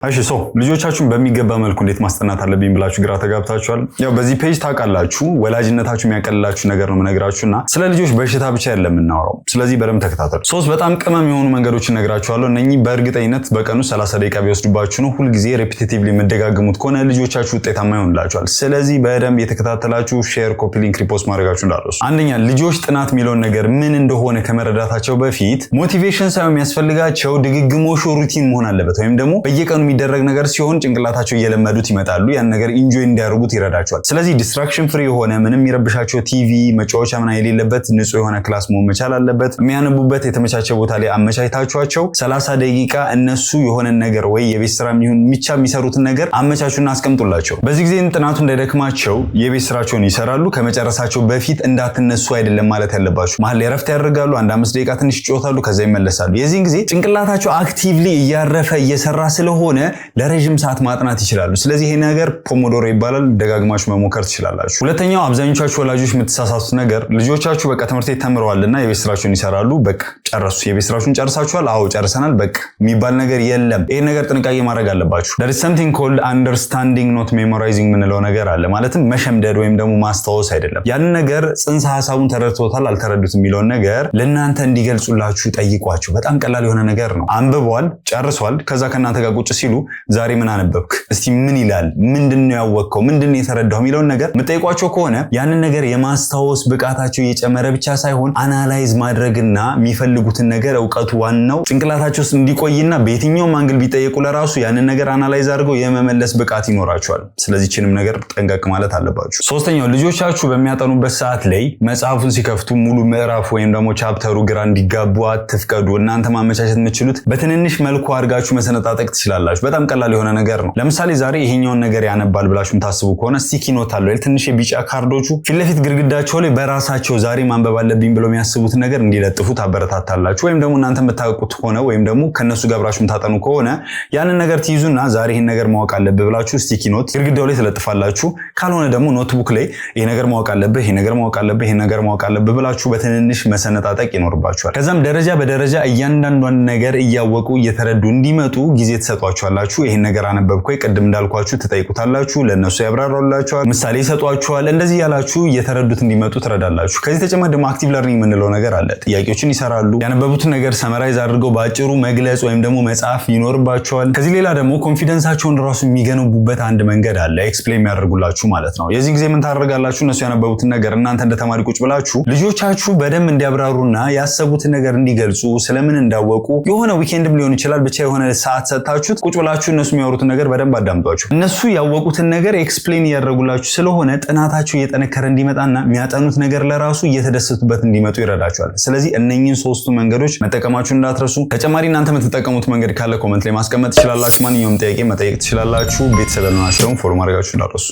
እሺ ልጆቻችሁን በሚገባ መልኩ እንዴት ማስጠናት አለብኝ ብላችሁ ግራ ተጋብታችኋል። ያው በዚህ ፔጅ ታውቃላችሁ ወላጅነታችሁ የሚያቀልላችሁ ነገር ነው የምነግራችሁና ስለ ልጆች በሽታ ብቻ አይደለም የምናወራው። ስለዚህ በደንብ ተከታተሉ። በጣም ቅመም የሆኑ መንገዶችን እነግራችኋለሁ። እነኚህ በእርግጠኝነት በቀኑ 30 ደቂቃ ቢወስዱባችሁ ነው። ሁልጊዜ ሪፒቲቲቭሊ የምትደጋግሙት ከሆነ ልጆቻችሁ ውጤታማ ይሆንላችኋል። ስለዚህ በደንብ የተከታተላችሁ ሼር፣ ኮፒ ሊንክ፣ ሪፖስት ማድረጋችሁ እንዳትረሱ። አንደኛ ልጆች ጥናት የሚለውን ነገር ምን እንደሆነ ከመረዳታቸው በፊት ሞቲቬሽን ሳይሆን የሚያስፈልጋቸው ድግግሞሹ ሩቲን መሆን አለበት ወይም ደግሞ በየቀኑ የሚደረግ ነገር ሲሆን ጭንቅላታቸው እየለመዱት ይመጣሉ። ያን ነገር ኢንጆይ እንዲያደርጉት ይረዳቸዋል። ስለዚህ ዲስትራክሽን ፍሪ የሆነ ምንም የሚረብሻቸው ቲቪ መጫወቻ ምናምን የሌለበት ንጹህ የሆነ ክላስ መሆን መቻል አለበት። የሚያነቡበት የተመቻቸ ቦታ ላይ አመቻችታችኋቸው 30 ደቂቃ እነሱ የሆነ ነገር ወይ የቤት ስራ ብቻ የሚሰሩትን ነገር አመቻቹና አስቀምጡላቸው። በዚህ ጊዜ ጥናቱ እንዳይደክማቸው የቤት ስራቸውን ይሰራሉ። ከመጨረሳቸው በፊት እንዳትነሱ አይደለም ማለት ያለባችሁ። መሀል ላይ ረፍት ያደርጋሉ። 5 ደቂቃ ትንሽ ይጫወታሉ፣ ከዛ ይመለሳሉ። የዚህን ጊዜ ጭንቅላታቸው አክቲቭሊ እያረፈ እየሰራ ስለሆነ ለረጅም ሰዓት ማጥናት ይችላሉ። ስለዚህ ይሄ ነገር ፖሞዶሮ ይባላል። ደጋግማችሁ መሞከር ትችላላችሁ። ሁለተኛው አብዛኞቻችሁ ወላጆች የምትሳሳቱት ነገር ልጆቻችሁ በቃ ትምህርት ቤት ተምረዋልና የቤት ስራቸውን ይሰራሉ። በቃ ጨረሱ። የቤት ስራችሁን ጨርሳችኋል? አዎ ጨርሰናል በቃ የሚባል ነገር የለም። ይሄ ነገር ጥንቃቄ ማድረግ አለባችሁ። there is something called understanding not memorizing ምንለው ነገር አለ። ማለትም መሸምደድ ወይም ደግሞ ማስታወስ አይደለም። ያን ነገር ጽንሰ ሐሳቡን ተረድቶታል አልተረዱት የሚለውን ነገር ለእናንተ እንዲገልጹላችሁ ጠይቋቸው። በጣም ቀላል የሆነ ነገር ነው። አንብቧል፣ ጨርሷል። ከዛ ከእናንተ ጋር ቁጭ ሲሉ ዛሬ ምን አነበብክ? እስቲ ምን ይላል? ምንድነው ያወቅከው? ምንድነው የተረዳው? የሚለውን ነገር መጠይቋቸው ከሆነ ያንን ነገር የማስታወስ ብቃታቸው እየጨመረ ብቻ ሳይሆን አናላይዝ ማድረግና የሚፈልጉትን ነገር ዕውቀቱ ዋናው ጭንቅላታቸው ውስጥ እንዲቆይና በየትኛውም አንግል ቢጠየቁ ለራሱ ያንን ነገር አናላይዝ አድርገው የመመለስ ብቃት ይኖራቸዋል። ስለዚህ ችንም ነገር ጠንቀቅ ማለት አለባችሁ። ሶስተኛው ልጆቻችሁ በሚያጠኑበት ሰዓት ላይ መጽሐፉን ሲከፍቱ ሙሉ ምዕራፍ ወይም ደግሞ ቻፕተሩ ግራ እንዲጋቡ አትፍቀዱ። እናንተ ማመቻቸት የምትችሉት በትንንሽ መልኩ አድርጋችሁ መሰነጣጠቅ ትችላላችሁ። በጣም ቀላል የሆነ ነገር ነው። ለምሳሌ ዛሬ ይሄኛውን ነገር ያነባል ብላችሁ ታስቡ ከሆነ ስቲኪ ኖት አለው ትንሽ የቢጫ ካርዶቹ ፊት ለፊት ግድግዳቸው ላይ በራሳቸው ዛሬ ማንበብ አለብኝ ብለው የሚያስቡት ነገር እንዲለጥፉ ታበረታታላችሁ። ወይም ደግሞ እናንተ የምታውቁት ሆነ ወይም ደግሞ ከነሱ ጋር አብራችሁ ታጠኑ ከሆነ ያንን ነገር ትይዙና ዛሬ ይሄን ነገር ማወቅ አለብህ ብላችሁ ስቲኪ ኖት ግድግዳው ላይ ትለጥፋላችሁ። ካልሆነ ደግሞ ኖትቡክ ላይ ይሄ ነገር ማወቅ አለብህ፣ ይሄ ነገር ማወቅ አለብህ፣ ይሄ ነገር ማወቅ አለብህ ብላችሁ በትንንሽ መሰነጣጠቅ ይኖርባችኋል። ከዛም ደረጃ በደረጃ እያንዳንዷን ነገር እያወቁ እየተረዱ እንዲመጡ ጊዜ ትሰጧቸዋላችሁ። ይሄን ነገር አነበብኩኝ ቅድም እንዳልኳችሁ ትጠይቁታላችሁ፣ ለነሱ ያብራራላችኋል፣ ምሳሌ ይሰጧችኋል። እንደዚህ ያላችሁ እየተረዱት እንዲመጡ ትረዳላችሁ። ከዚህ ተጨማሪ ደግሞ አክቲቭ ለርኒንግ የምንለው ነገር አለ። ጥያቄዎችን ይሰራሉ። ያነበቡትን ነገር ሰመራይዝ አድርገው በአጭሩ መግለጽ ወይም ደግሞ መጻፍ ይኖርባቸዋል። ከዚህ ሌላ ደግሞ ኮንፊደንሳቸውን ራሱ የሚገነቡበት አንድ መንገድ አለ፣ ኤክስፕሌን የሚያደርጉላችሁ ማለት ነው። የዚህ ጊዜ ምን ታደርጋላችሁ? እነሱ ያነበቡትን ነገር እናንተ እንደ ተማሪ ቁጭ ብላችሁ ልጆቻችሁ በደንብ እንዲያብራሩና ያሰቡትን ነገር እንዲገልጹ ስለምን እንዳወቁ የሆነ ዊኬንድም ሊሆን ይችላል ብቻ የሆነ ሰዓት ሰጣችሁት ቁጭ ብላችሁ እነሱ የሚያወሩትን ነገር በደንብ አዳምጧቸው። እነሱ ያወቁትን ነገር ኤክስፕሌን እያደረጉላችሁ ስለሆነ ጥናታችሁ እየጠነከረ እንዲመጣና የሚያጠኑት ነገር ለራሱ እየተደሰቱበት እንዲመጡ ይረዳቸዋል። ስለዚህ እነኚህን ሶስቱ መንገዶች መጠቀማችሁ እንዳትረሱ። ተጨማሪ እናንተ የምትጠቀሙት መንገድ ካለ ኮመንት ላይ ማስቀመጥ ትችላላችሁ። ማንኛውም ጥያቄ መጠየቅ ትችላላችሁ። ቤተሰብ ያልሆናችሁ ፎሎ ማድረጋችሁ እንዳትረሱ።